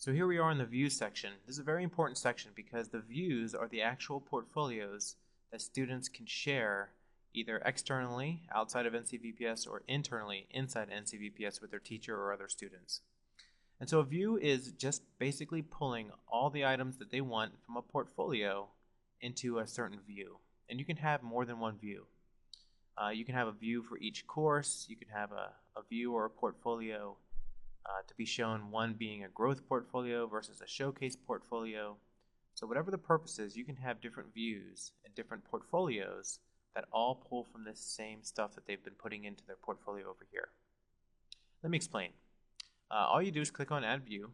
So here we are in the views section. This is a very important section because the views are the actual portfolios that students can share either externally outside of NCVPS or internally inside NCVPS with their teacher or other students. And so a view is just basically pulling all the items that they want from a portfolio into a certain view. And you can have more than one view. You can have a view for each course. You can have a view or a portfolio to be shown, one being a growth portfolio versus a showcase portfolio. So whatever the purpose is, you can have different views and different portfolios that all pull from this same stuff that they've been putting into their portfolio over here. Let me explain. All you do is click on Add View,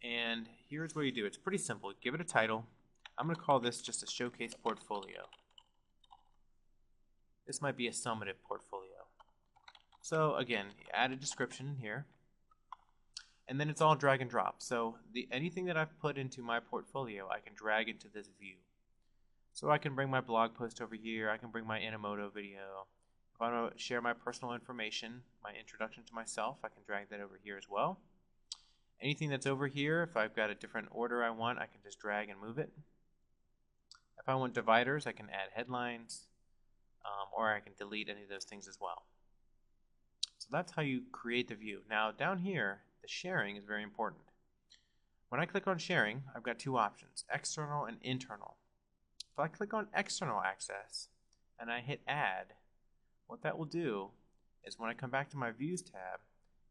and here's what you do. It's pretty simple. Give it a title. I'm going to call this just a showcase portfolio. This might be a summative portfolio. So again, add a description here, and then it's all drag and drop. So anything that I've put into my portfolio, I can drag into this view. So I can bring my blog post over here. I can bring my Inamoto video. If I want to share my personal information, my introduction to myself, I can drag that over here as well. Anything that's over here, if I've got a different order I want, I can just drag and move it. If I want dividers, I can add headlines, or I can delete any of those things as well. So that's how you create the view. Now down here, the sharing is very important. When I click on sharing, I've got two options, external and internal. If I click on external access and I hit add, what that will do is when I come back to my views tab,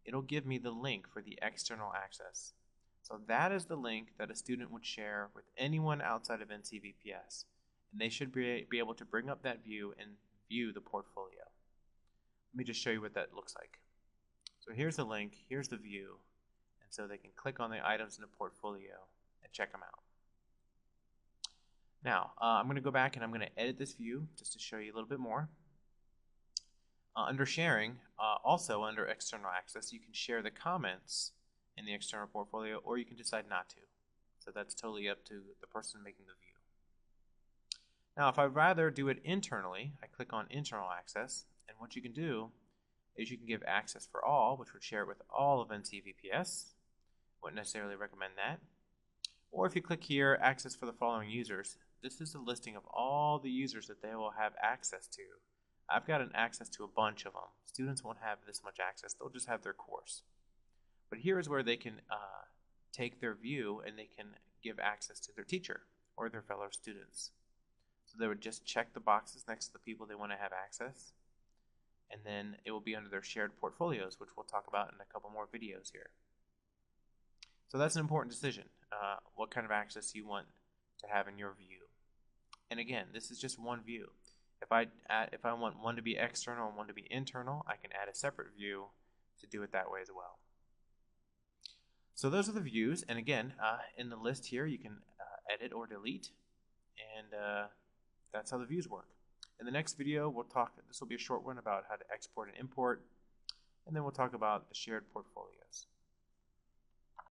it'll give me the link for the external access. So that is the link that a student would share with anyone outside of NCVPS. And they should be able to bring up that view and view the portfolio. Let me just show you what that looks like. So here's the link, here's the view, and so they can click on the items in the portfolio and check them out. Now, I'm going to go back and I'm going to edit this view just to show you a little bit more. Under sharing, also under external access, you can share the comments in the external portfolio, or you can decide not to. So that's totally up to the person making the view. Now, if I'd rather do it internally, I click on internal access, and what you can do is you can give access for all, which would share it with all of NCVPS. Wouldn't necessarily recommend that. Or if you click here, access for the following users, this is a listing of all the users that they will have access to. I've got an access to a bunch of them. Students won't have this much access, they'll just have their course. But here is where they can take their view and they can give access to their teacher or their fellow students. So they would just check the boxes next to the people they want to have access, and then it will be under their shared portfolios, which we'll talk about in a couple more videos here. So that's an important decision, what kind of access you want to have in your view. And again, this is just one view. If I want one to be external and one to be internal, I can add a separate view to do it that way as well. So those are the views, and again, in the list here you can edit or delete, and that's how the views work. In the next video, this will be a short one about how to export and import, and then we'll talk about the shared portfolios.